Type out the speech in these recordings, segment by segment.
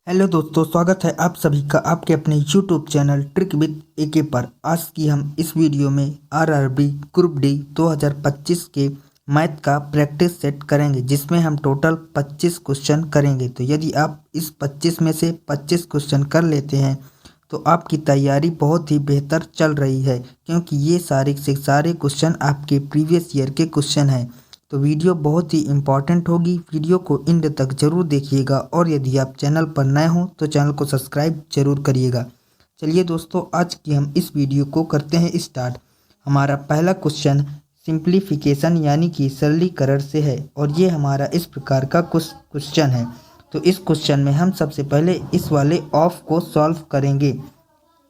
Hello दोस्तों, स्वागत है आप सभी का आपके अपने यूट्यूब चैनल ट्रिक विद एके पर। आज की हम इस वीडियो में आरआरबी ग्रुप डी 2025 के मैथ का प्रैक्टिस सेट करेंगे, जिसमें हम टोटल 25 क्वेश्चन करेंगे। तो यदि आप इस 25 में से 25 क्वेश्चन कर लेते हैं तो आपकी तैयारी बहुत ही बेहतर चल रही है, क्योंकि ये सारे से सारे क्वेश्चन आपके प्रीवियस ईयर के क्वेश्चन हैं। तो वीडियो बहुत ही इम्पॉर्टेंट होगी, वीडियो को एंड तक जरूर देखिएगा। और यदि आप चैनल पर नए हो तो चैनल को सब्सक्राइब जरूर करिएगा। चलिए दोस्तों, आज की हम इस वीडियो को करते हैं स्टार्ट। हमारा पहला क्वेश्चन सिंप्लीफिकेशन यानी कि सरलीकरण से है, और ये हमारा इस प्रकार का क्वेश्चन है। तो इस क्वेश्चन में हम सबसे पहले इस वाले ऑफ को सॉल्व करेंगे।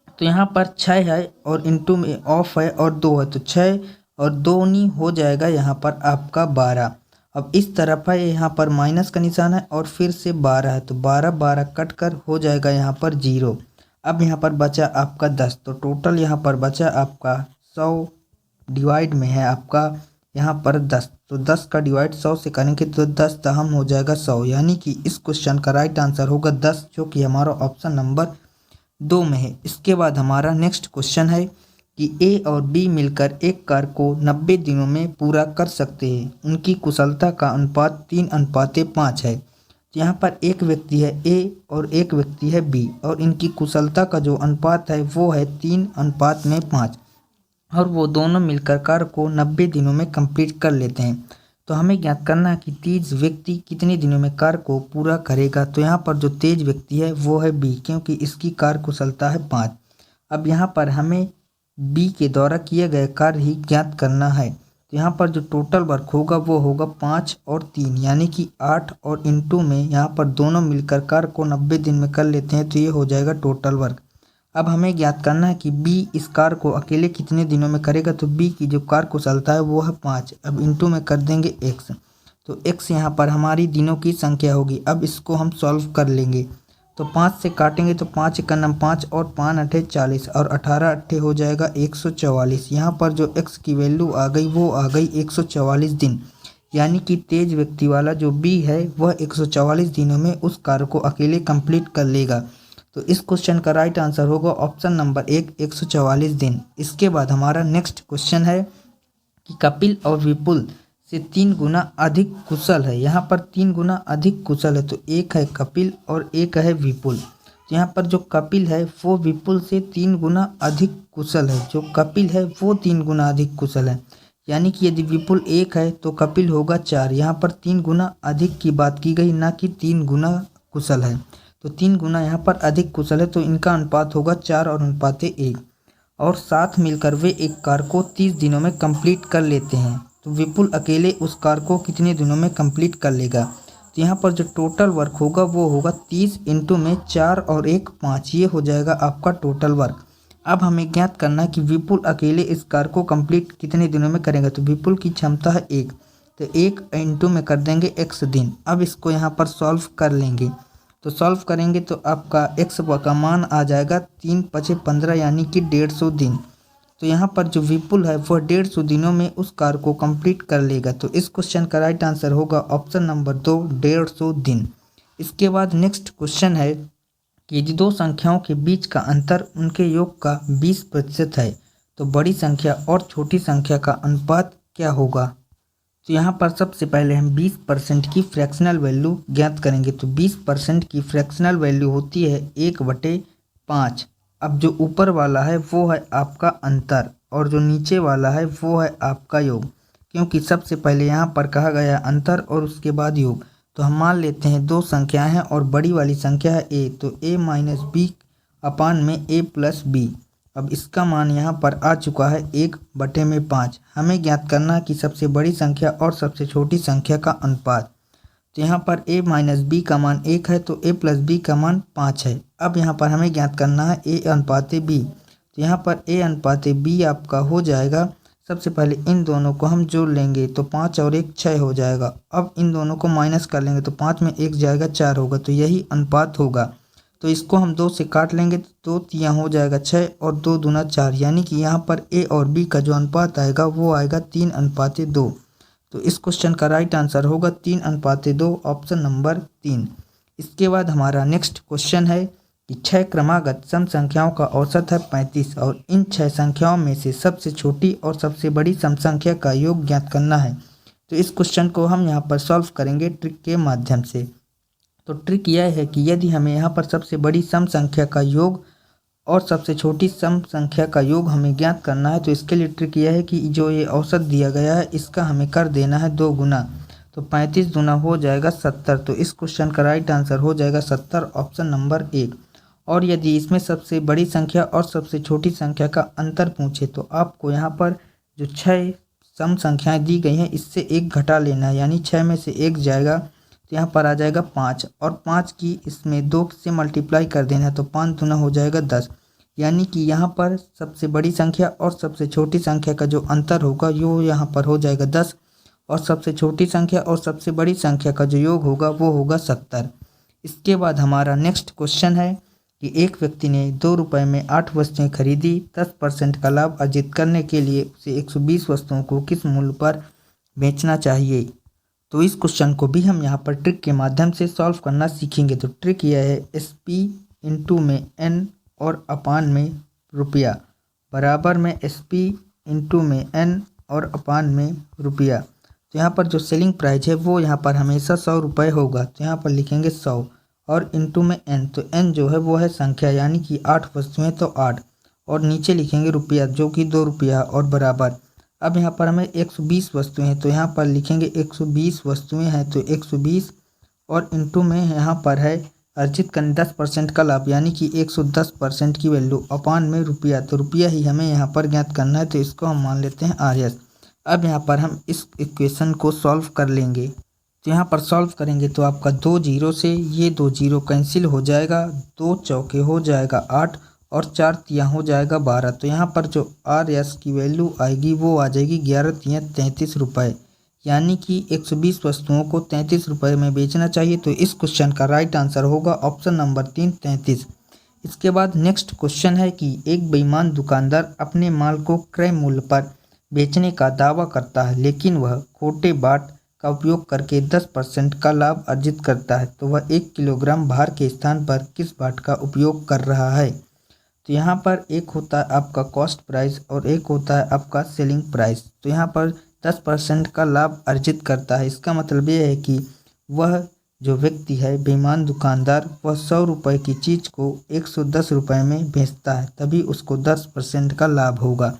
तो यहाँ पर 6 है और इनटू में ऑफ है और 2 है, तो 6 और 2 नहीं हो जाएगा यहाँ पर आपका 12। अब इस तरफ है, यहाँ पर माइनस का निशान है और फिर से 12 है, तो 12 12 कट कर हो जाएगा यहाँ पर 0। अब यहाँ पर बचा आपका 10, तो टोटल यहाँ पर बचा आपका 100 डिवाइड में है आपका यहाँ पर 10, तो 10 का डिवाइड 100 से करेंगे तो 10 दहम हो जाएगा 100, यानी कि इस क्वेश्चन का राइट आंसर होगा 10, जो कि हमारा ऑप्शन नंबर 2 में है। इसके बाद हमारा नेक्स्ट क्वेश्चन है कि ए और बी मिलकर एक कार्य को 90 दिनों में पूरा कर सकते हैं। उनकी कुशलता का अनुपात 3:5 है। तो यहाँ पर एक व्यक्ति है ए और एक व्यक्ति है बी, और इनकी कुशलता का जो अनुपात है वो है 3:5, और वो दोनों मिलकर कार्य को 90 दिनों में कंप्लीट कर लेते हैं। तो हमें ज्ञात करना है कि तेज व्यक्ति कितने दिनों में कार्य को पूरा करेगा। तो यहाँ पर जो तेज व्यक्ति है वो है बी, क्योंकि इसकी कार्य कुशलता है 5। अब यहाँ पर हमें बी के द्वारा किए गए कार्य ही ज्ञात करना है। तो यहाँ पर जो टोटल वर्क होगा वो होगा 5 और 3, यानी कि 8, और इनटू में यहाँ पर दोनों मिलकर कार्य को 90 दिन में कर लेते हैं, तो ये हो जाएगा टोटल वर्क। अब हमें ज्ञात करना है कि बी इस कार्य को अकेले कितने दिनों में करेगा। तो बी की जो कार्य कुशलता है वो है 5। अब इनटू में कर देंगे x, तो x यहाँ पर हमारी दिनों की संख्या होगी। अब इसको हम सॉल्व कर लेंगे, तो 5 से काटेंगे तो 5 का नाम 5 और 5 अठे 40, और 18 अट्ठे हो जाएगा 144। यहाँ पर जो x की वैल्यू आ गई वो आ गई 144 दिन, यानी कि तेज व्यक्ति वाला जो बी है वह 144 दिनों में उस कार्य को अकेले कंप्लीट कर लेगा। तो इस क्वेश्चन का राइट आंसर होगा ऑप्शन नंबर 1, 144 दिन। इसके बाद हमारा नेक्स्ट क्वेश्चन है कि कपिल और विपुल से 3 गुना अधिक कुशल है। यहाँ पर 3 गुना अधिक कुशल है, तो एक है कपिल और एक है विपुल। तो यहाँ पर जो कपिल है वो विपुल से 3 गुना अधिक कुशल है, जो कपिल है वो 3 गुना अधिक कुशल है। यानी कि यदि विपुल 1 है तो कपिल होगा 4। यहाँ पर 3 गुना अधिक की बात की गई, ना कि 3 गुना कुशल है। तो 3 गुना यहाँ पर अधिक कुशल है, तो इनका अनुपात होगा 4 और अनुपात 1, और साथ मिलकर वे एक कार्य को 30 दिनों में कंप्लीट कर लेते हैं। तो विपुल अकेले उस कार्य को कितने दिनों में कंप्लीट कर लेगा। तो यहाँ पर जो टोटल वर्क होगा वो होगा 30 इंटू में 4 और 1 5, ये हो जाएगा आपका टोटल वर्क। अब हमें ज्ञात करना है कि विपुल अकेले इस कार्य को कंप्लीट कितने दिनों में करेगा। तो विपुल की क्षमता है 1, तो 1 इंटू में कर देंगे x दिन। अब इसको यहाँ पर सॉल्व कर लेंगे, तो सॉल्व करेंगे तो आपका x का मान आ जाएगा 3 5 15, यानी कि 150 दिन। तो यहाँ पर जो विपुल है वह 150 दिनों में उस कार्य को कंप्लीट कर लेगा। तो इस क्वेश्चन का राइट आंसर होगा ऑप्शन नंबर 2, 150 दिन। इसके बाद नेक्स्ट क्वेश्चन है कि यदि दो संख्याओं के बीच का अंतर उनके योग का 20% है, तो बड़ी संख्या और छोटी संख्या का अनुपात क्या होगा। तो यहाँ पर सबसे पहले हम 20% की फ्रैक्शनल वैल्यू ज्ञात करेंगे। तो 20% की फ्रैक्शनल वैल्यू होती है 1/5। अब जो ऊपर वाला है वो है आपका अंतर, और जो नीचे वाला है वो है आपका योग, क्योंकि सबसे पहले यहाँ पर कहा गया अंतर और उसके बाद योग। तो हम मान लेते हैं दो संख्याएं हैं और बड़ी वाली संख्या है a, तो a माइनस बी अपान में a प्लस बी। अब इसका मान यहाँ पर आ चुका है 1/5। हमें ज्ञात करना है कि सबसे बड़ी संख्या और सबसे छोटी संख्या का अनुपात। तो यहाँ पर a माइनस बी का मान 1 है, तो a प्लस बी का मान 5 है। अब यहाँ पर हमें ज्ञात करना है a अनुपात b। तो यहाँ पर a अनुपात b आपका हो जाएगा, सबसे पहले इन दोनों को हम जोड़ लेंगे तो 5 और 1 6 हो जाएगा। अब इन दोनों को माइनस कर लेंगे तो 5 में 1 जाएगा 4 होगा, तो यही अनुपात होगा। तो इसको हम 2 से काट लेंगे तो 2 तियाँ हो जाएगा 6 और 2 दूना 4, यानी कि यहाँ पर a और b का जो अनुपात आएगा वो आएगा 3:2। तो इस क्वेश्चन का राइट आंसर होगा 3:2, ऑप्शन नंबर 3। इसके बाद हमारा नेक्स्ट क्वेश्चन है कि 6 क्रमागत सम संख्याओं का औसत है 35 और इन 6 संख्याओं में से सबसे छोटी और सबसे बड़ी सम संख्या का योग ज्ञात करना है। तो इस क्वेश्चन को हम यहाँ पर सॉल्व करेंगे ट्रिक के माध्यम से। तो ट्रिक यह है कि यदि हमें यहाँ पर सबसे बड़ी सम संख्या का योग और सबसे छोटी सम संख्या का योग हमें ज्ञात करना है, तो इसके लिए ट्रिक यह है कि जो ये औसत दिया गया है इसका हमें कर देना है 2 गुना। तो 35 गुना हो जाएगा 70। तो इस क्वेश्चन का राइट आंसर हो जाएगा 70, ऑप्शन नंबर 1। और यदि इसमें सबसे बड़ी संख्या और सबसे छोटी संख्या का अंतर पूछे तो आपको यहाँ पर जो 6 सम संख्याएं दी गई हैं इससे 1 घटा लेना है, यानी 6 में से 1 जाएगा तो यहाँ पर आ जाएगा 5 और 5 की इसमें 2 से मल्टीप्लाई कर देना है तो 5 दूना हो जाएगा 10। यानी कि यहाँ पर सबसे बड़ी संख्या और सबसे छोटी संख्या का जो अंतर होगा वो यहाँ पर हो जाएगा 10 और सबसे छोटी संख्या और सबसे बड़ी संख्या का जो योग होगा वो होगा 70। इसके बाद हमारा नेक्स्ट क्वेश्चन है कि एक व्यक्ति ने 2 रुपये में 8 वस्तुएं खरीदी। 10% का लाभ अर्जित करने के लिए उसे 120 वस्तुओं को किस मूल्य पर बेचना चाहिए। तो इस क्वेश्चन को भी हम यहाँ पर ट्रिक के माध्यम से सॉल्व करना सीखेंगे। तो ट्रिक यह है SP इंटू में N और अपान में रुपया बराबर में SP इंटू में N और अपान में रुपया। तो यहाँ पर जो सेलिंग प्राइस है वो यहाँ पर हमेशा 100 रुपये होगा, तो यहाँ पर लिखेंगे 100 और इंटू में N। तो N जो है वो है संख्या, यानी कि 8 वस्तुएं तो 8 और नीचे लिखेंगे रुपया जो कि 2 रुपया और बराबर। अब यहाँ पर हमें 120 वस्तुएं हैं तो यहाँ पर लिखेंगे 120 वस्तुएं हैं तो 120 और इंटू में यहाँ पर है अर्जित करने 10% का लाभ, यानी कि 110% की वैल्यू अपान में रुपया। तो रुपया ही हमें यहाँ पर ज्ञात करना है, तो इसको हम मान लेते हैं RS। अब यहाँ पर हम इस इक्वेशन को सॉल्व कर लेंगे। तो यहाँ पर सॉल्व करेंगे तो आपका 2 जीरो से ये 2 जीरो कैंसिल हो जाएगा, 2 चौके हो जाएगा 8 और 4 तिया हो जाएगा 12। तो यहाँ पर जो RS की वैल्यू आएगी वो आ जाएगी 11 तिया 33 रुपये, यानी कि 120 वस्तुओं को 33 रुपये में बेचना चाहिए। तो इस क्वेश्चन का राइट आंसर होगा ऑप्शन नंबर 3, 33। इसके बाद नेक्स्ट क्वेश्चन है कि एक बेईमान दुकानदार अपने माल को क्रय मूल्य पर बेचने का दावा करता है, लेकिन वह खोटे बाट का उपयोग करके 10% का लाभ अर्जित करता है। तो वह 1 किलोग्राम भार के स्थान पर किस बाट का उपयोग कर रहा है। तो यहाँ पर एक होता है आपका कॉस्ट प्राइस और एक होता है आपका सेलिंग प्राइस। तो यहाँ पर 10% का लाभ अर्जित करता है, इसका मतलब ये है कि वह जो व्यक्ति है बेईमान दुकानदार वह 100 रुपये की चीज़ को 110 रुपये में बेचता है, तभी उसको 10% का लाभ होगा।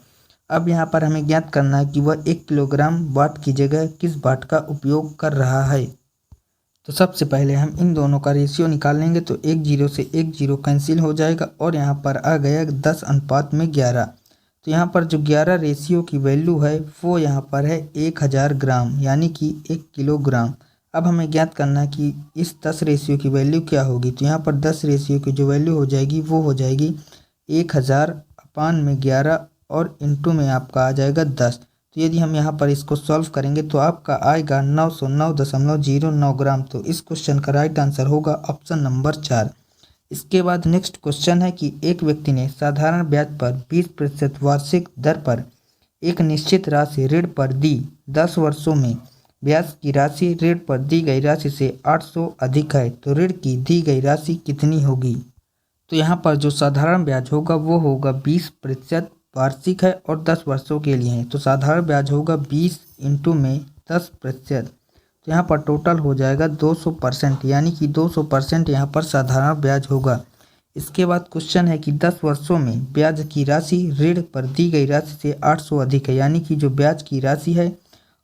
अब यहाँ पर हमें ज्ञात करना है कि वह 1 किलोग्राम बाट की जगह किस बाट का उपयोग कर रहा है। तो सबसे पहले हम इन दोनों का रेशियो निकाल लेंगे। तो 1 जीरो से 1 जीरो कैंसिल हो जाएगा और यहाँ पर आ गया 10 अनुपात में 11। तो यहाँ पर जो 11 रेशियो की वैल्यू है वो यहाँ पर है 1000 ग्राम, यानी कि 1 किलोग्राम। अब हमें ज्ञात करना है कि इस 10 रेशियो की वैल्यू क्या होगी। तो यहाँ पर 10 रेशियो की जो वैल्यू हो जाएगी वो हो जाएगी 1000 अपान में 11 और इंटू में आपका आ जाएगा 10। तो यदि हम यहाँ पर इसको सॉल्व करेंगे तो आपका आएगा 909.09 ग्राम। तो इस क्वेश्चन का राइट आंसर होगा ऑप्शन नंबर 4। इसके बाद नेक्स्ट क्वेश्चन है कि एक व्यक्ति ने साधारण ब्याज पर 20% वार्षिक दर पर एक निश्चित राशि ऋण पर दी। 10 वर्षों में ब्याज की राशि ऋण पर दी गई राशि से 800 अधिक है, तो ऋण की दी गई राशि कितनी होगी। तो यहाँ पर जो साधारण ब्याज होगा वो होगा 20% वार्षिक है और 10 वर्षों के लिए है। तो साधारण ब्याज होगा 20 इंटू में 10%। तो यहाँ पर टोटल हो जाएगा 200%, यानी कि 200% यहाँ पर साधारण ब्याज होगा। इसके बाद क्वेश्चन है कि 10 वर्षों में ब्याज की राशि ऋण पर दी गई राशि से 800 अधिक है, यानी कि जो ब्याज की राशि है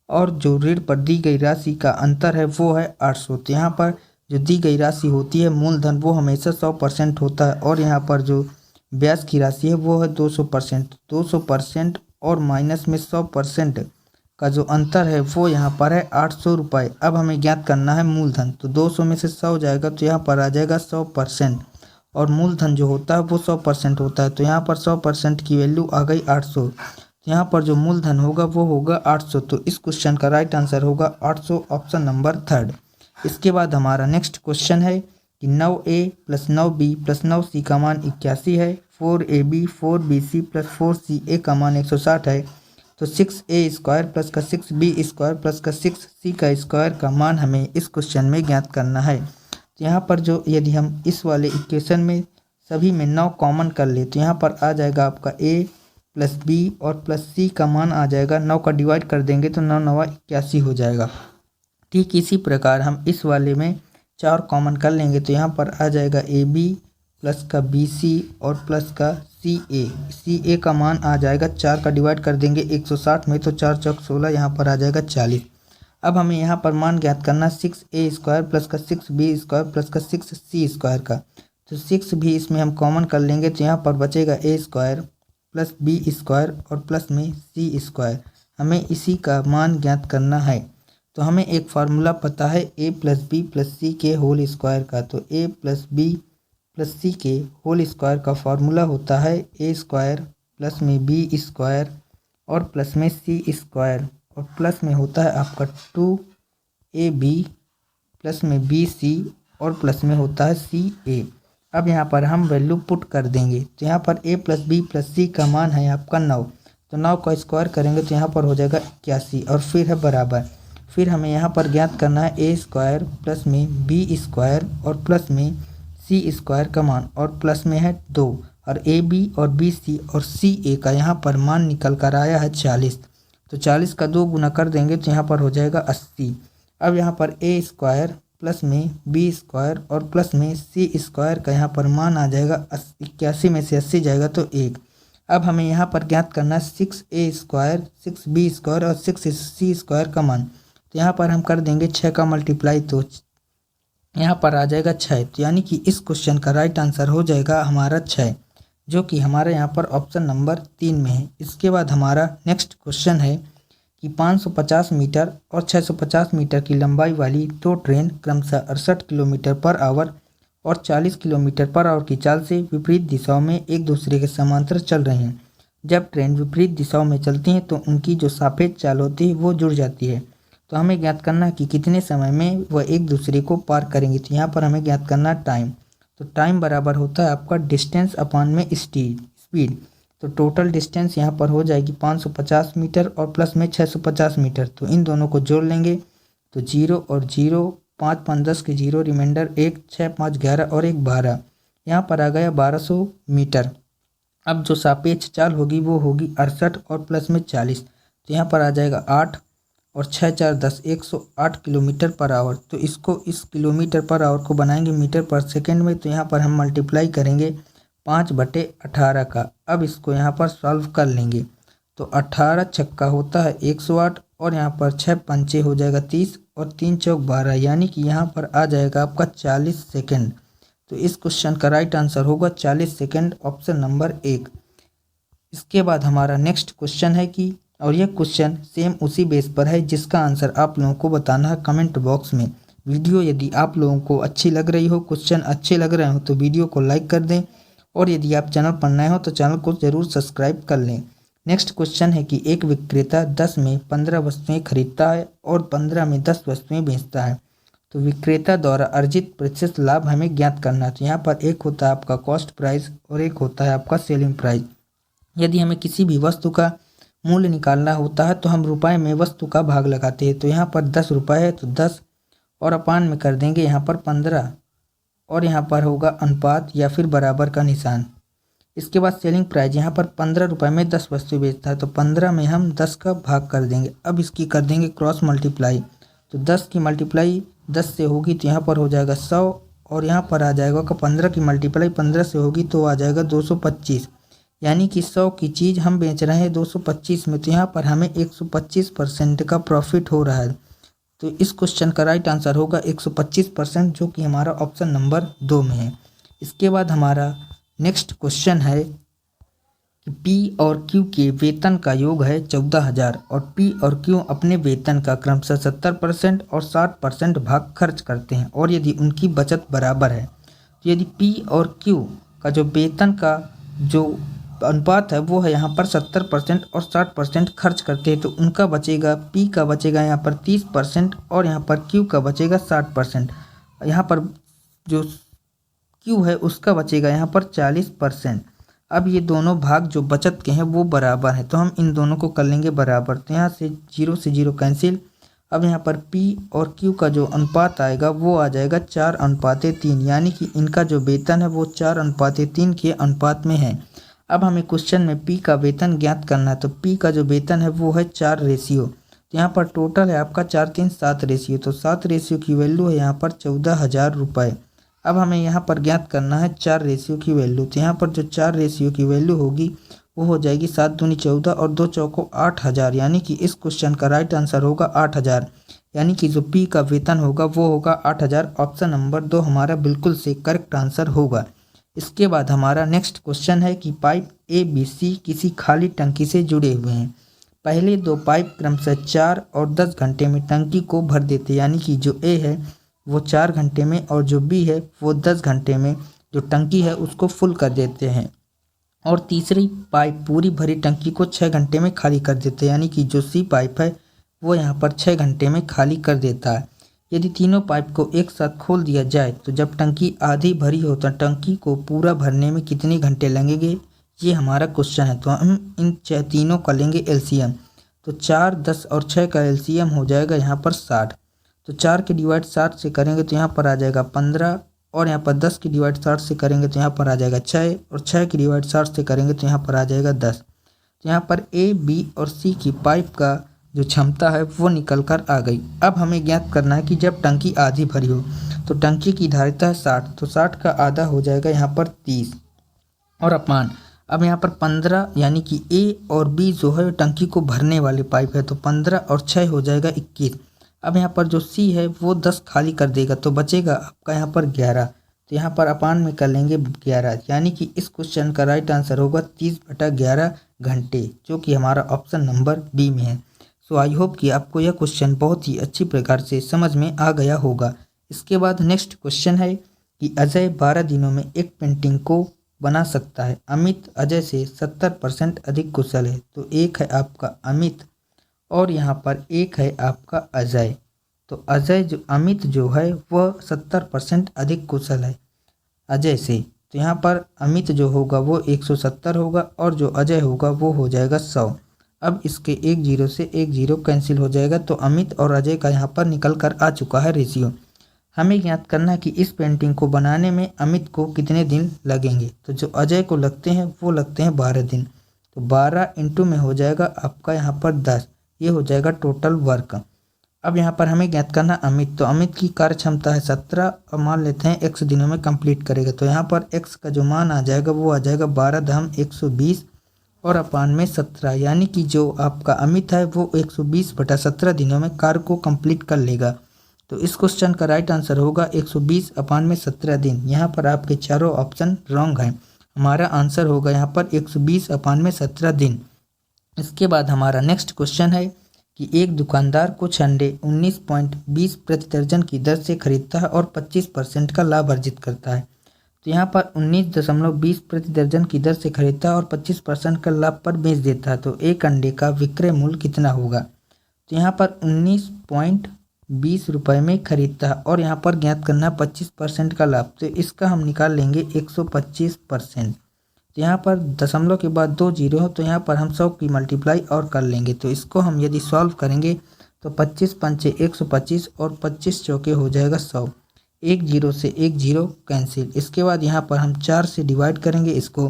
और जो ऋण पर दी गई राशि का अंतर है वो है 800। तो यहाँ पर जो दी गई राशि होती है मूलधन वो हमेशा 100% होता है और यहाँ पर जो ब्याज की राशि है वो है 200%। 200% और माइनस में 100% का जो अंतर है वो यहाँ पर है 800 रुपये। अब हमें ज्ञात करना है मूलधन। तो 200 में से 100 जाएगा तो यहाँ पर आ जाएगा 100% और मूलधन जो होता है वो 100% होता है। तो यहाँ पर 100% की वैल्यू आ गई 800। तो यहाँ पर जो मूलधन होगा वो होगा 800। तो इस क्वेश्चन का राइट आंसर होगा 800, ऑप्शन नंबर 3। इसके बाद हमारा नेक्स्ट क्वेश्चन है कि 9A + 9B + 9C का मान 81 है। 4AB 4BC + 4CA का मान 160 है। तो 6A² + का 6B² + का 6C का स्क्वायर का मान हमें इस क्वेश्चन में ज्ञात करना है। तो यहाँ पर जो यदि हम इस वाले इक्वेशन में सभी में 9 कॉमन कर ले तो यहाँ पर आ जाएगा आपका a प्लस बी और प्लस सी का मान आ जाएगा। 9 का डिवाइड कर देंगे तो 9 9 81 हो जाएगा। ठीक इसी प्रकार हम इस वाले में 4 कॉमन कर लेंगे तो यहाँ पर आ जाएगा ए बी प्लस का बी सी और प्लस का सी ए का मान आ जाएगा। 4 का डिवाइड कर देंगे 160 में तो 4 चौक 16, यहाँ पर आ जाएगा 40। अब हमें यहाँ पर मान ज्ञात करना 6a² प्लस का 6b² प्लस का 6c² का। तो 6 भी इसमें हम कॉमन कर लेंगे तो यहाँ पर बचेगा a² प्लस b² और प्लस में c²। हमें इसी का मान ज्ञात करना है। तो हमें एक फार्मूला पता है a प्लस बी प्लस सी के होल स्क्वायर का। तो a प्लस बी प्लस सी के होल स्क्वायर का फार्मूला होता है a² प्लस में b² और प्लस में c² और प्लस में होता है आपका 2ab प्लस में bc और प्लस में होता है ca। अब यहाँ पर हम वैल्यू पुट कर देंगे तो यहाँ पर a प्लस बी प्लस सी का मान है आपका 9। तो 9 का स्क्वायर करेंगे तो यहाँ पर हो जाएगा 81 और फिर है बराबर। फिर हमें यहाँ पर ज्ञात करना है a² प्लस में b² और प्लस में c² का मान और प्लस में है 2 और ab और bc और ca का यहाँ पर मान निकल कर आया है 40। तो 40 का 2 गुना कर देंगे तो यहाँ पर हो जाएगा 80। अब यहाँ पर a² प्लस में b² और प्लस में c² का यहाँ पर मान आ जाएगा 81 में से 80 जाएगा तो 1। अब हमें यहाँ पर ज्ञात करना है 6a², 6b² और 6c² का मान। तो यहाँ पर हम कर देंगे 6 का मल्टीप्लाई तो यहाँ पर आ जाएगा 6। तो यानी कि इस क्वेश्चन का राइट आंसर हो जाएगा हमारा 6, जो कि हमारा यहाँ पर ऑप्शन नंबर 3 में है। इसके बाद हमारा नेक्स्ट क्वेश्चन है कि 550 मीटर और 650 मीटर की लंबाई वाली 2 ट्रेन क्रमशः 68 किलोमीटर पर आवर और 40 किलोमीटर पर आवर की चाल से विपरीत दिशाओं में एक दूसरे के समांतर चल रही हैं। जब ट्रेन विपरीत दिशाओं में चलती हैं तो उनकी जो सापेक्ष चाल होती है वो जुड़ जाती है। तो हमें ज्ञात करना है कि कितने समय में वह एक दूसरे को पार करेंगे। तो यहाँ पर हमें ज्ञात करना टाइम। तो टाइम बराबर होता है आपका डिस्टेंस अपॉन में स्पीड। तो टोटल डिस्टेंस यहाँ पर हो जाएगी 550 मीटर और प्लस में 650 मीटर। तो इन दोनों को जोड़ लेंगे तो 0 और 0, 5 5 10 के 0, रिमाइंडर 1, 6 5 11 और 1 12। यहाँ पर आ गया 1200 मीटर। अब जो सापेक्ष चाल होगी वो होगी 68 और प्लस में 40। तो यहाँ पर आ जाएगा 8 और 6 4 10, 108 किलोमीटर पर आवर। तो इसको इस किलोमीटर पर आवर को बनाएंगे मीटर पर सेकेंड में। तो यहाँ पर हम मल्टीप्लाई करेंगे 5/18 का। अब इसको यहाँ पर सॉल्व कर लेंगे तो 18 छक्का होता है 108 और यहाँ पर 6 पंचे हो जाएगा 30 और 3 चौक 12, यानी कि यहाँ पर आ जाएगा आपका 40 सेकेंड। तो इस क्वेश्चन का राइट आंसर होगा 40 सेकेंड, ऑप्शन नंबर 1। इसके बाद हमारा नेक्स्ट क्वेश्चन है कि और यह क्वेश्चन सेम उसी बेस पर है जिसका आंसर आप लोगों को बताना है कमेंट बॉक्स में। वीडियो यदि आप लोगों को अच्छी लग रही हो, क्वेश्चन अच्छे लग रहे हो तो वीडियो को लाइक कर दें और यदि आप चैनल पर नए हो तो चैनल को ज़रूर सब्सक्राइब कर लें। नेक्स्ट क्वेश्चन है कि एक विक्रेता 10 में 15 वस्तुएं खरीदता है और 15 में 10 वस्तुएं बेचता है। तो विक्रेता द्वारा अर्जित प्रतिशत लाभ हमें ज्ञात करना है। तो यहाँ पर एक होता है आपका कॉस्ट प्राइस और एक होता है आपका सेलिंग प्राइस। यदि हमें किसी भी वस्तु का मूल्य निकालना होता है तो हम रुपए में वस्तु का भाग लगाते हैं। तो यहाँ पर 10 रुपये है तो 10 और अपान में कर देंगे यहाँ पर 15 और यहाँ पर होगा अनुपात या फिर बराबर का निशान। इसके बाद सेलिंग प्राइस, यहाँ पर 15 रुपये में 10 वस्तु बेचता है तो 15 में हम 10 का भाग कर देंगे। अब इसकी कर देंगे क्रॉस मल्टीप्लाई। तो 10 की मल्टीप्लाई 10 से होगी तो यहाँ पर हो जाएगा 100 और यहाँ पर आ जाएगा कि 15 की मल्टीप्लाई 15 से होगी तो आ जाएगा 225, यानी कि 100 की चीज़ हम बेच रहे हैं 225 में। तो यहाँ पर हमें 125% का प्रॉफिट हो रहा है। तो इस क्वेश्चन का राइट आंसर होगा 125%, जो कि हमारा ऑप्शन नंबर 2 में है। इसके बाद हमारा नेक्स्ट क्वेश्चन है कि पी और क्यू के वेतन का योग है 14,000 और पी और क्यू अपने वेतन का क्रमशः 70% और 60% भाग खर्च करते हैं और यदि उनकी बचत बराबर है। तो यदि पी और क्यू का जो वेतन का जो अनुपात है वो है यहाँ पर 70% और 60% खर्च करते हैं, तो उनका बचेगा, पी का बचेगा यहाँ पर 30% और यहाँ पर क्यू का बचेगा 60%। यहाँ पर जो क्यू है उसका बचेगा यहाँ पर 40%। अब ये दोनों भाग जो बचत के हैं वो बराबर हैं, तो हम इन दोनों को कर लेंगे बराबर। तो यहाँ से 0 से 0 कैंसिल अब यहाँ पर P और Q का जो अनुपात आएगा वो आ जाएगा 4:3, यानी कि इनका जो वेतन है वो 4:3 के अनुपात में है। अब हमें क्वेश्चन में P का वेतन ज्ञात करना है, तो P का जो वेतन है वो है 4 रेशियो। तो यहाँ पर टोटल है आपका 4 3 7 रेशियो, तो 7 रेशियो की वैल्यू है यहाँ पर 14,000 रुपये। अब हमें यहाँ पर ज्ञात करना है 4 रेशियो की वैल्यू, तो यहाँ पर जो 4 रेशियो की वैल्यू होगी वो हो जाएगी 7 दूनी 14 और 2 चौको 8,000, यानी कि इस क्वेश्चन का राइट आंसर होगा 8,000, यानी कि जो P का वेतन होगा वो होगा 8,000। ऑप्शन नंबर 2 हमारा बिल्कुल से करेक्ट आंसर होगा। इसके बाद हमारा नेक्स्ट क्वेश्चन है कि पाइप ABC किसी खाली टंकी से जुड़े हुए हैं। पहले 2 पाइप क्रमशः 4 और 10 घंटे में टंकी को भर देते, यानी कि जो A है वो 4 घंटे में और जो B है वो 10 घंटे में जो टंकी है उसको फुल कर देते हैं। और तीसरी पाइप पूरी भरी टंकी को 6 घंटे में खाली कर देते हैं, यानी कि जो C पाइप है वो यहाँ पर 6 घंटे में खाली कर देता है। यदि तीनों पाइप को एक साथ खोल दिया जाए तो जब टंकी आधी भरी हो तो टंकी को पूरा भरने में कितने घंटे लगेंगे, ये हमारा क्वेश्चन है। तो हम इन तीनों का लेंगे एलसीएम, तो 4 10 और 6 का एलसीएम हो जाएगा यहाँ पर 60। तो 4 के डिवाइड 60 से करेंगे तो यहाँ पर आ जाएगा 15, और यहाँ पर 10 के डिवाइड 60 से करेंगे तो यहाँ पर आ जाएगा 6, और 6 के डिवाइड 60 से करेंगे तो यहाँ पर आ जाएगा 10। तो यहाँ पर A B और C की पाइप का जो क्षमता है वो निकल कर आ गई। अब हमें ज्ञात करना है कि जब टंकी आधी भरी हो तो टंकी की धारिता है 60, तो 60 का आधा हो जाएगा यहाँ पर 30 और अपान। अब यहाँ पर 15, यानी कि A और B जो है टंकी को भरने वाले पाइप है, तो 15 और 6 हो जाएगा 21। अब यहाँ पर जो C है वो 10 खाली कर देगा तो बचेगा आपका यहाँ पर 11, तो यहाँ पर अपान में कर लेंगे 11, यानी कि इस क्वेश्चन का राइट आंसर होगा 30/11 घंटे, जो कि हमारा ऑप्शन नंबर B में है। सो आई होप कि आपको यह क्वेश्चन बहुत ही अच्छी प्रकार से समझ में आ गया होगा। इसके बाद नेक्स्ट क्वेश्चन है कि अजय 12 दिनों में एक पेंटिंग को बना सकता है। अमित अजय से 70% अधिक कुशल है। तो एक है आपका अमित और यहाँ पर एक है आपका अजय। तो अमित जो है वह 70% अधिक कुशल है अजय से, तो यहाँ पर अमित जो होगा वो 170 होगा और जो अजय होगा वो हो जाएगा 100। अब इसके एक जीरो से एक जीरो कैंसिल हो जाएगा, तो अमित और अजय का यहाँ पर निकल कर आ चुका है रेशियो। हमें ज्ञात करना है कि इस पेंटिंग को बनाने में अमित को कितने दिन लगेंगे। तो जो अजय को लगते हैं वो लगते हैं 12 दिन, तो 12 इंटू में हो जाएगा आपका यहाँ पर 10, ये हो जाएगा टोटल वर्क। अब यहाँ पर हमें ज्ञात करना अमित, तो अमित की कार्य क्षमता है 17 और मान लेते हैं x दिनों में कंप्लीट करेगा, तो यहाँ पर x का जो मान आ जाएगा वो आ जाएगा 12×120 और अपान में 17, यानी कि जो आपका अमित है वो 120/17 दिनों में कार्य को कंप्लीट कर लेगा। तो इस क्वेश्चन का राइट आंसर होगा 120/17 दिन। यहाँ पर आपके चारों ऑप्शन रॉन्ग हैं। हमारा आंसर होगा यहाँ पर 120/17 दिन। इसके बाद हमारा नेक्स्ट क्वेश्चन है कि एक दुकानदार कुछ अंडे 19.20 प्रति दर्जन की दर से खरीदता है और 25% का लाभ अर्जित करता है। तो यहाँ पर 19.20 प्रति दर्जन की दर से खरीदता है और 25% का लाभ पर बेच देता है। तो एक अंडे का विक्रय मूल्य कितना होगा। तो यहाँ पर 19.20 रुपये में खरीदता है और यहाँ पर ज्ञात करना है 25% का लाभ, तो इसका हम निकाल लेंगे 125%। तो यहाँ पर दशमलव के बाद 2 जीरो हो तो यहाँ पर हम 100 की मल्टीप्लाई और कर लेंगे। तो इसको हम यदि सॉल्व करेंगे तो 25 पंचे 125 और 25 चौके हो जाएगा 100, एक जीरो से एक जीरो कैंसिल। इसके बाद यहाँ पर हम 4 से डिवाइड करेंगे इसको,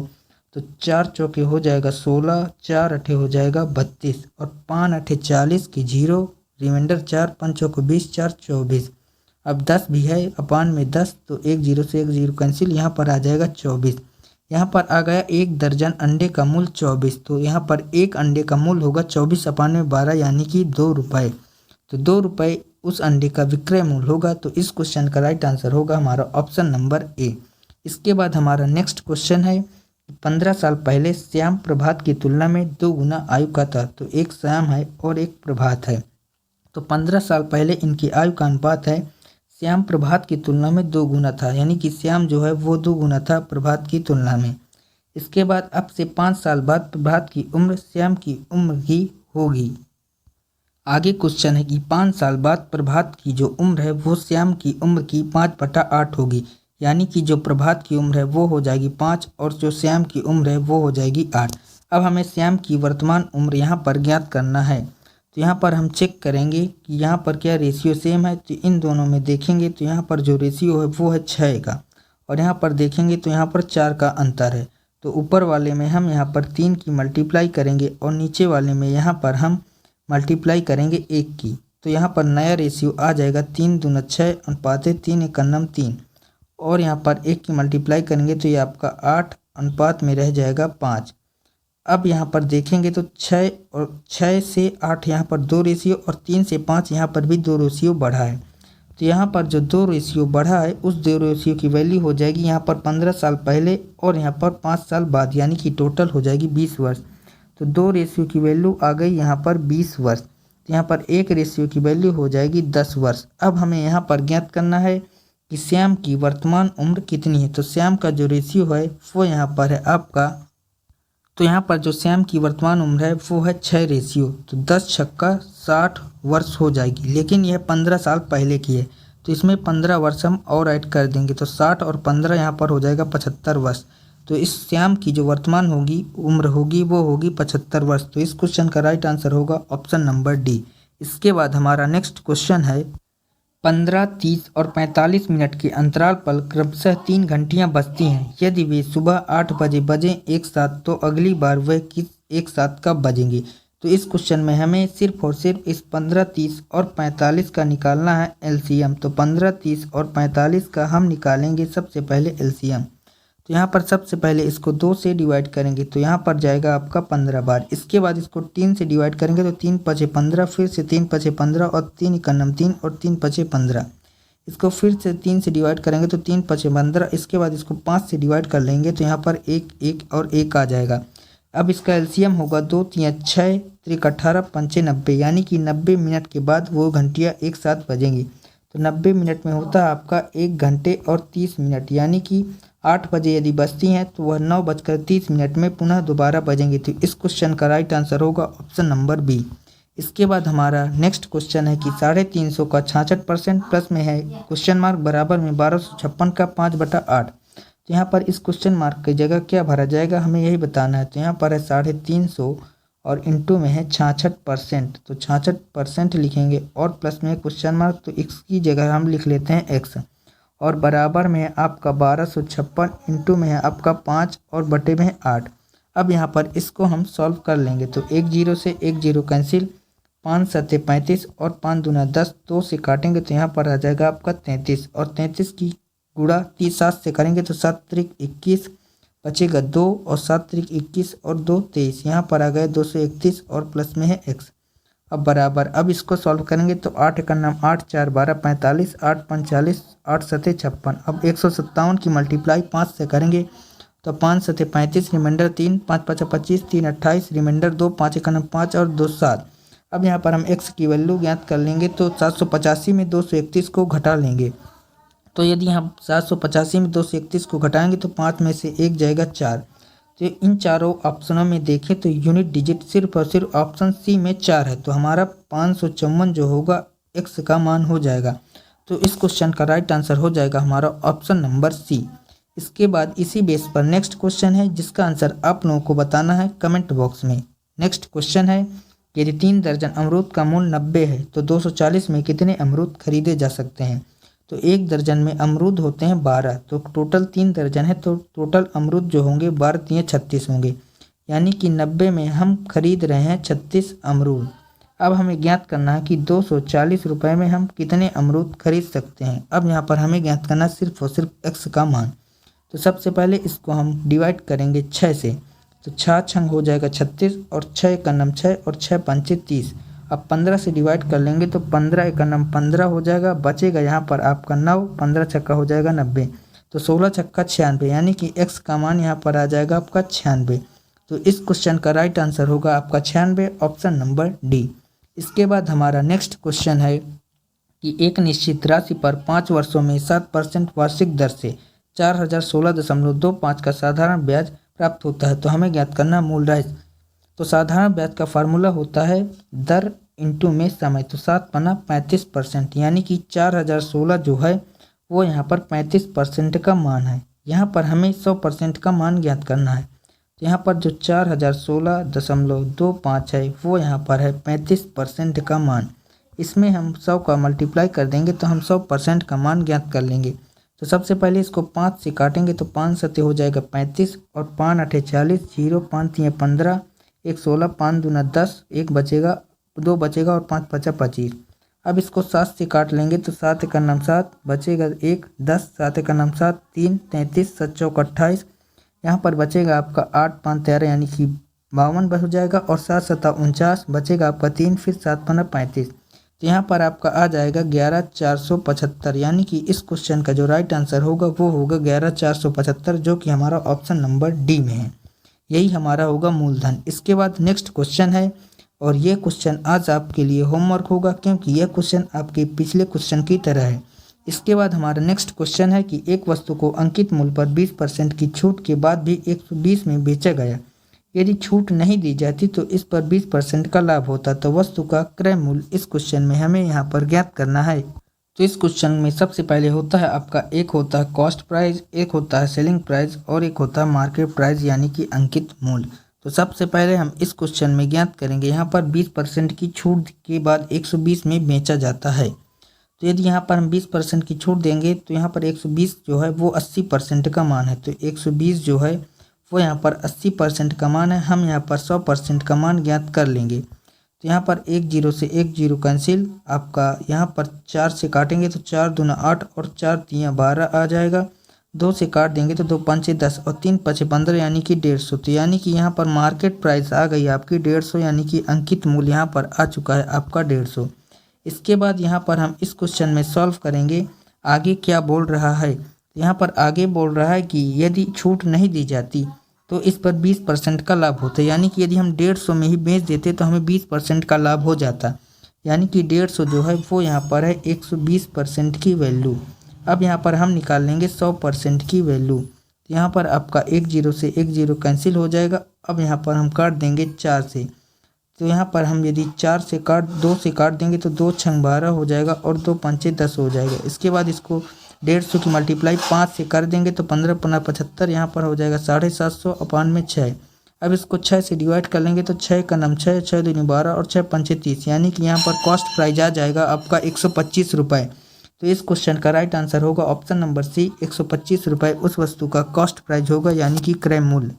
तो 4 चौके हो जाएगा 16, 4 अठे हो जाएगा 32 और 5 अठे 40 की जीरो, रिमाइंडर 4, 5 चौके 20, 4 24। अब 10 भी है अपान में 10, तो एक जीरो से एक जीरो कैंसिल, यहाँ पर आ जाएगा 24। यहाँ पर आ गया एक दर्जन अंडे का मूल्य 24, तो यहाँ पर एक अंडे का मूल्य होगा 24 अपान में 12 यानी कि 2 रुपये। तो 2 रुपये उस अंडे का विक्रय मूल्य होगा। तो इस क्वेश्चन का राइट आंसर होगा हमारा ऑप्शन नंबर ए। इसके बाद हमारा नेक्स्ट क्वेश्चन है 15 साल पहले श्याम प्रभात की तुलना में 2 गुना आयु का था। तो एक श्याम है और एक प्रभात है, तो 15 साल पहले इनकी आयु का अनुपात है श्याम प्रभात की तुलना में 2 गुना था, यानी कि श्याम जो है वो 2 गुना था प्रभात की तुलना में। इसके बाद अब से 5 साल बाद प्रभात की उम्र श्याम की उम्र की होगी। आगे क्वेश्चन है कि 5 साल बाद प्रभात की जो उम्र है वो श्याम की उम्र की 5/8 होगी, यानी कि जो प्रभात की उम्र है वो हो जाएगी 5 और जो श्याम की उम्र है वो हो जाएगी 8। अब हमें श्याम की वर्तमान उम्र यहाँ पर ज्ञात करना है। तो यहाँ पर हम चेक करेंगे कि यहाँ पर क्या रेशियो सेम है। तो इन दोनों में देखेंगे तो यहाँ पर जो रेशियो है वो है 6 का, और यहाँ पर देखेंगे तो यहाँ पर 4 का अंतर है। तो ऊपर वाले में हम यहाँ पर 3 की मल्टीप्लाई करेंगे और नीचे वाले में यहाँ पर हम मल्टीप्लाई करेंगे 1 की। तो यहाँ पर नया रेशियो आ जाएगा 3 दूना 6 अनुपात 3 एकन्नम 3, और यहाँ पर 1 की मल्टीप्लाई करेंगे तो ये आपका 8 अनुपात में रह जाएगा 5। अब यहाँ पर देखेंगे तो 6 से 8 यहाँ पर 2 रेशियो और 3 से 5 यहाँ पर भी 2 रेशियो बढ़ा है। तो यहाँ पर जो 2 रेशियो बढ़ा है उस 2 रेशियो की वैल्यू हो जाएगी यहाँ पर 15 साल पहले और यहाँ पर 5 साल बाद, यानी कि टोटल हो जाएगी 20 वर्ष। तो 2 रेशियो की वैल्यू आ गई यहाँ पर 20 वर्ष। तो यहाँ पर 1 रेशियो की वैल्यू हो जाएगी 10 वर्ष। अब हमें यहाँ पर ज्ञात करना है कि श्याम की वर्तमान उम्र कितनी है। तो श्याम का जो रेशियो है वो यहाँ पर है आपका, तो यहाँ पर जो श्याम की वर्तमान उम्र है वो है 6 रेशियो। तो 10 छक्का 60 वर्ष हो जाएगी, लेकिन यह 15 साल पहले की है तो इसमें 15 वर्ष हम और ऐड कर देंगे। तो 60 और 15 यहाँ पर हो जाएगा 75 वर्ष। तो इस श्याम की जो वर्तमान होगी उम्र होगी वो होगी 75 वर्ष। तो इस क्वेश्चन का राइट आंसर होगा ऑप्शन नंबर डी। इसके बाद हमारा नेक्स्ट क्वेश्चन है 15, 30 और 45 मिनट के अंतराल पर क्रमशः 3 घंटियां बजती हैं। यदि वे सुबह 8 बजे बजें एक साथ तो अगली बार वह किस एक साथ कब बजेंगे। तो इस क्वेश्चन में हमें सिर्फ और सिर्फ इस 15, 30 और 45 का निकालना है एलसीएम। तो 15, 30 और 45 का हम निकालेंगे सबसे पहले एलसीएम। तो यहाँ पर सबसे पहले इसको 2 से डिवाइड करेंगे तो यहाँ पर जाएगा आपका 15 बार। इसके बाद इसको 3 से डिवाइड करेंगे तो 3 पचे 15, फिर से 3 पचे 15 और 3 एकन्नम 3 और 3 पचे 15। इसको फिर से 3 से डिवाइड करेंगे तो 3 पचे 15। इसके बाद इसको 5 से डिवाइड कर लेंगे तो यहाँ पर 1, 1 और 1 आ जाएगा। अब इसका एलसीएम होगा 2 3 6 3 18 पंचे 90, यानी कि 90 मिनट के बाद वो घंटियाँ एक साथ बजेंगी। तो 90 मिनट में होता है आपका 1 घंटे और 30 मिनट, यानी कि 8 बजे यदि बजती हैं तो वह 9:30 में पुनः दोबारा बजेंगे। तो इस क्वेश्चन का राइट आंसर होगा ऑप्शन नंबर बी। इसके बाद हमारा नेक्स्ट क्वेश्चन है कि 350 का 66% प्लस में है क्वेश्चन मार्क बराबर में 1256 का 5/8। तो यहाँ पर इस क्वेश्चन मार्क की जगह क्या भरा जाएगा हमें यही बताना है। तो यहाँ पर है 350 और इंटू में है 66%, तो 66% लिखेंगे और प्लस में क्वेश्चन मार्क, तो इसकी जगह हम लिख लेते हैं एक्स, और बराबर में है आपका 1256 इंटू में है आपका 5 और बटे में है 8। अब यहाँ पर इसको हम सॉल्व कर लेंगे तो 1 0 से 1 0 कैंसिल, 5 7 35 और 5 दूना 10, 2 से काटेंगे तो यहाँ पर आ जाएगा आपका 33, और 33 की गुणा 7 से करेंगे तो 7 त्रिक 21 बचेगा 2 और 7 त्रिक 21 और 2 23, यहाँ पर आ गए 231 और प्लस में है x। अब बराबर, अब इसको सॉल्व करेंगे तो 8 एकन्नम 8 4 12 45 8 45 8 7 56। अब 157 की मल्टीप्लाई 5 से करेंगे तो 5 7 35 रिमाइंडर 3 5 5 25 3 28 रिमाइंडर 2 5 एकन्नम 5 और 2 7। अब यहाँ पर हम x की वैल्यू ज्ञात कर लेंगे तो 785 में 231 को घटा लेंगे। तो यदि हम 785 में 231 को घटाएंगे तो 5 में से 1 जाएगा 4। तो इन चारों ऑप्शनों में देखें तो यूनिट डिजिट सिर्फ और सिर्फ ऑप्शन सी में 4 है। तो हमारा 554 जो होगा x का मान हो जाएगा। तो इस क्वेश्चन का राइट आंसर हो जाएगा हमारा ऑप्शन नंबर सी। इसके बाद इसी बेस पर नेक्स्ट क्वेश्चन है जिसका आंसर आप लोगों को बताना है कमेंट बॉक्स में। नेक्स्ट क्वेश्चन है यदि 3 दर्जन अमरूद का मूल्य 90 है तो 240 में कितने अमरूद खरीदे जा सकते हैं। तो 1 दर्जन में अमरूद होते हैं 12, तो टोटल 3 दर्जन है तो टोटल अमरूद जो होंगे 12 3 36 होंगे, यानी कि 90 में हम खरीद रहे हैं 36 अमरूद। अब हमें ज्ञात करना है कि 240 रुपये में हम कितने अमरूद खरीद सकते हैं। अब यहाँ पर हमें ज्ञात करना सिर्फ और सिर्फ x का मान। तो सबसे पहले इसको हम डिवाइड करेंगे 6 से, तो 6 छंग हो जाएगा 36 और 6 एकन्नम 6 और 6 पंचे 30। अब 15 से डिवाइड कर लेंगे तो 15 एकन्नम 15 हो जाएगा, बचेगा यहाँ पर आपका 9, 15 छक्का हो जाएगा 90, तो 16 छक्का 96, यानी कि x का मान यहाँ पर आ जाएगा आपका 96। तो इस क्वेश्चन का राइट आंसर होगा आपका 96, ऑप्शन नंबर डी। इसके बाद हमारा नेक्स्ट क्वेश्चन है कि एक निश्चित राशि पर 5 वर्षों में 7% वार्षिक दर से 4016.25 का साधारण ब्याज प्राप्त होता है। तो हमें ज्ञात करना मूल राशि। तो साधारण ब्याज का फार्मूला होता है दर इंटू में समय, तो 7 पना 35%, यानी कि 4016 जो है वो यहाँ पर 35% का मान है। यहाँ पर हमें 100% का मान ज्ञात करना है। तो यहाँ पर जो 4016.25 है वो यहाँ पर है 35% का मान। इसमें हम 100 का मल्टीप्लाई कर देंगे तो हम 100% का मान ज्ञात कर लेंगे। तो सबसे पहले इसको 5 से काटेंगे तो 5 सत्ते हो जाएगा 35 और 5 अठे 40, 0 5 3 15, 1 16, 5 दूना 10, 1 बचेगा 2 बचेगा और 5 पचा 25। अब इसको 7 से काट लेंगे तो 7 का नाम 7 बचेगा 1 10, 7 का नाम 7 3 33, 7 चौक 28। यहाँ पर बचेगा आपका 8 5 13 यानी कि 52 हो जाएगा और 7 सत्ता 49 बचेगा आपका 3 फिर 7 15 35। तो यहाँ पर आपका आ जाएगा 11475 यानी कि इस क्वेश्चन का जो राइट आंसर होगा वो होगा 11475 जो कि हमारा ऑप्शन नंबर डी में है। यही हमारा होगा मूलधन। इसके बाद नेक्स्ट क्वेश्चन है और ये क्वेश्चन आज आपके लिए होमवर्क होगा क्योंकि यह क्वेश्चन आपके पिछले क्वेश्चन की तरह है। इसके बाद हमारा नेक्स्ट क्वेश्चन है कि एक वस्तु को अंकित मूल्य पर 20% की छूट के बाद भी 120 में बेचा गया। यदि छूट नहीं दी जाती तो इस पर 20% का लाभ होता। तो वस्तु का क्रय मूल्य इस क्वेश्चन में हमें यहाँ पर ज्ञात करना है। तो इस क्वेश्चन में सबसे पहले होता है आपका एक होता है कॉस्ट प्राइस, एक होता है सेलिंग प्राइस और एक होता है मार्केट प्राइस यानी कि अंकित मूल्य। तो सबसे पहले हम इस क्वेश्चन में ज्ञात करेंगे यहाँ पर 20% की छूट के बाद 120 में बेचा जाता है। तो यदि यहाँ पर हम 20% की छूट देंगे तो यहाँ पर 120 जो है वो 80% का मान है। तो 120 जो है वो यहाँ पर 80% का मान है। हम यहाँ पर 100% का मान ज्ञात कर लेंगे। तो यहाँ पर 1 0 से 1 0 कैंसिल, आपका यहाँ पर 4 से काटेंगे तो 4 दूना 8 और 4 3 12 आ जाएगा। 2 से काट देंगे तो 2 5 10 और 3 5 15 यानी कि 150। तो यानी कि यहाँ पर मार्केट प्राइस आ गई आपकी 150 यानी कि अंकित मूल्य यहाँ पर आ चुका है आपका 150। इसके बाद यहाँ पर हम इस क्वेश्चन में सॉल्व करेंगे आगे क्या बोल रहा है। यहाँ पर आगे बोल रहा है कि यदि छूट नहीं दी जाती तो इस पर 20% का लाभ होता है। यानी कि यदि हम 150 में ही बेच देते तो हमें 20% का लाभ हो जाता। यानी कि 150 जो है वो यहाँ पर है 120% की वैल्यू। अब यहाँ पर हम निकाल लेंगे 100% की वैल्यू। तो यहाँ पर आपका 1 0 से 1 0 कैंसिल हो जाएगा। अब यहाँ पर हम काट देंगे 4 से। तो यहाँ पर हम यदि 2 से काट देंगे तो 2 6 12 हो जाएगा और 2 5 10 हो जाएगा। इसके बाद इसको 150 की मल्टीप्लाई 5 से कर देंगे तो 15 15 75 यहाँ पर हो जाएगा 750 अपान में 6। अब इसको 6 से डिवाइड कर लेंगे तो 6 का नाम 6, 6 दूनी 12 और 6 पंचे 30 यानी कि यहाँ पर कॉस्ट प्राइस आ जाएगा आपका 125 रुपये। तो इस क्वेश्चन का राइट आंसर होगा ऑप्शन नंबर सी, 125 रुपये उस वस्तु का कॉस्ट प्राइस होगा यानी कि क्रय मूल्य।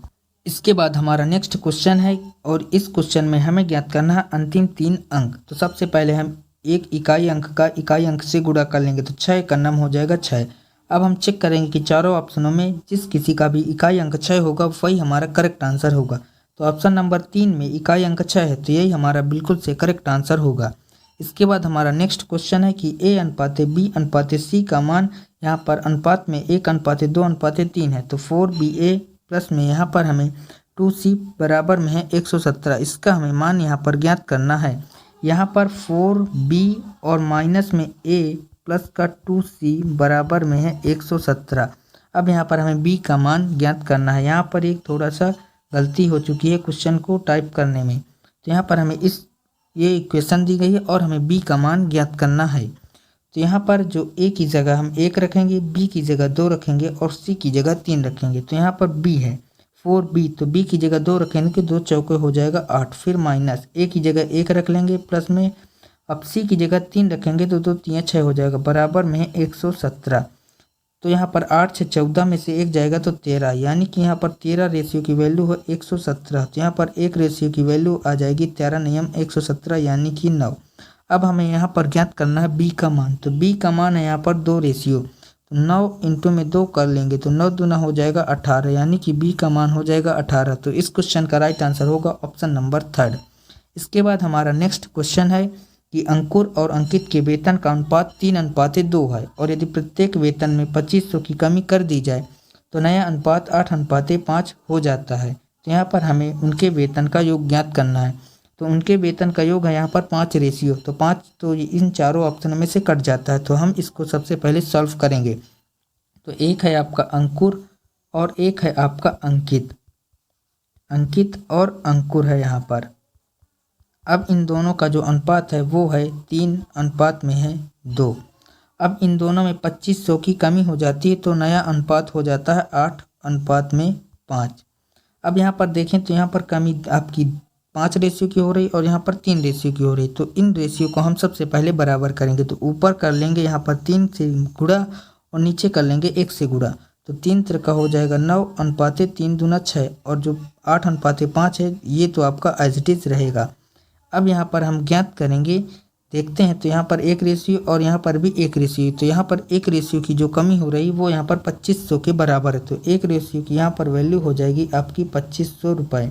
इसके बाद हमारा नेक्स्ट क्वेश्चन है और इस क्वेश्चन में हमें ज्ञात करना है अंतिम 3 अंक। तो सबसे पहले हम एक इकाई अंक का इकाई अंक से गुणा कर लेंगे तो 6 का नाम हो जाएगा 6। अब हम चेक करेंगे कि चारों ऑप्शनों में जिस किसी का भी इकाई अंक 6 होगा वही हमारा करेक्ट आंसर होगा। तो ऑप्शन नंबर 3 में इकाई अंक 6 है तो यही हमारा बिल्कुल से करेक्ट आंसर होगा। इसके बाद हमारा नेक्स्ट क्वेश्चन है कि A अनुपात B अनुपात C का मान यहाँ पर अनुपात में 1 अनुपात 2 अनुपात 3 है। तो 4BA प्लस में यहाँ पर हमें 2C बराबर में है 117। इसका हमें मान यहाँ पर ज्ञात करना है। यहाँ पर 4B और माइनस में A प्लस का 2C बराबर में है 117। अब यहाँ पर हमें B का मान ज्ञात करना है। यहाँ पर एक थोड़ा सा गलती हो चुकी है क्वेश्चन को टाइप करने में। तो यहाँ पर हमें ये इक्वेशन दी गई है और हमें B का मान ज्ञात करना है। तो यहाँ पर जो A की जगह हम 1 रखेंगे, B की जगह 2 रखेंगे और C की जगह 3 रखेंगे। तो यहाँ पर B है 4B, तो B की जगह 2 रखेंगे कि 2 चौके हो जाएगा 8। फिर माइनस A की जगह 1 रख लेंगे प्लस में अब C की जगह 3 रखेंगे तो 2 3 6 हो जाएगा बराबर में है 117। तो यहाँ पर 8 से 14 में से 1 जाएगा तो 13 यानी कि यहाँ पर 13 रेशियो की वैल्यू है 117। तो यहाँ पर 1 रेशियो की वैल्यू आ जाएगी 13 नियम 117 यानी कि 9। अब हमें यहाँ पर ज्ञात करना है B का मान। तो B का मान है यहाँ पर 2 रेशियो, तो 9 इंटू में 2 कर लेंगे तो 9 दूना हो जाएगा 18 यानी कि B का मान हो जाएगा 18। तो इस क्वेश्चन का राइट आंसर होगा ऑप्शन नंबर 3। इसके बाद हमारा नेक्स्ट क्वेश्चन है कि अंकुर और अंकित के वेतन का अनुपात 3:2 है और यदि प्रत्येक वेतन में 2500 की कमी कर दी जाए तो नया अनुपात 8:5 हो जाता है। तो यहाँ पर हमें उनके वेतन का योग ज्ञात करना है। तो उनके वेतन का योग है यहाँ पर 5 रेशियो, तो 5 तो इन चारों ऑप्शन में से कट जाता है। तो हम इसको सबसे पहले सॉल्व करेंगे। तो एक है आपका अंकुर और एक है आपका अंकित। अंकित और अंकुर है यहाँ पर। अब इन दोनों का जो अनुपात है वो है 3:2। अब इन दोनों में 2500 की कमी हो जाती है तो नया अनुपात हो जाता है 8:5। अब यहाँ पर देखें तो यहाँ पर कमी आपकी 5 रेशियो की हो रही और यहाँ पर 3 रेशियो की हो रही। तो इन रेशियो को हम सबसे पहले बराबर करेंगे। तो ऊपर कर लेंगे यहाँ पर 3 से गुणा और नीचे कर लेंगे 1 से गुणा। तो 3 का हो जाएगा 9:3 दूना 6 और जो 8:5 है ये तो आपका एज इट इज रहेगा। अब यहाँ पर हम ज्ञात करेंगे, देखते हैं तो यहाँ पर 1 रेशियो और यहाँ पर भी 1 रेशियो। तो यहाँ पर 1 रेशियो की जो कमी हो रही वो यहाँ पर 2500 के बराबर है। तो 1 रेशियो की यहाँ पर वैल्यू हो जाएगी आपकी 2500 रुपये।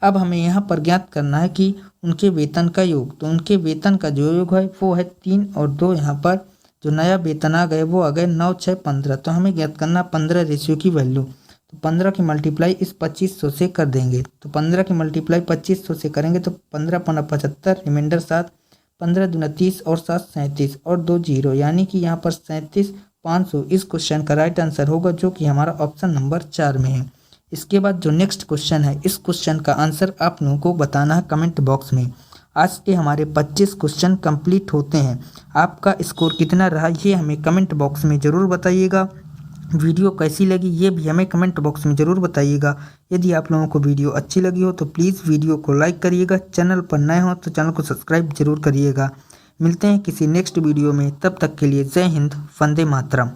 अब हमें यहाँ पर ज्ञात करना है कि उनके वेतन का योग। तो उनके वेतन का जो योग है वो है 3 और 2। यहाँ पर जो नया वेतन आ गए वो आ गए 9, 6, 15। तो हमें ज्ञात करना 15 रेशियो की वैल्यू। तो 15 की मल्टीप्लाई इस 2500 से कर देंगे। तो 15 की मल्टीप्लाई 2500 से करेंगे तो 15×75 रिमाइंडर 7, 15 दूना 30 और 7 37 और 2 0, यानी कि यहाँ पर 37,500 इस क्वेश्चन का राइट आंसर होगा, जो कि हमारा ऑप्शन नंबर 4 में है। इसके बाद जो नेक्स्ट क्वेश्चन है, इस क्वेश्चन का आंसर आप लोगों को बताना है कमेंट बॉक्स में। आज के हमारे 25 क्वेश्चन कंप्लीट होते हैं। आपका स्कोर कितना रहा ये हमें कमेंट बॉक्स में ज़रूर बताइएगा। वीडियो कैसी लगी ये भी हमें कमेंट बॉक्स में ज़रूर बताइएगा। यदि आप लोगों को वीडियो अच्छी लगी हो तो प्लीज़ वीडियो को लाइक करिएगा। चैनल पर नए हो तो चैनल को सब्सक्राइब जरूर करिएगा। मिलते हैं किसी नेक्स्ट वीडियो में, तब तक के लिए जय हिंद, वंदे मातरम।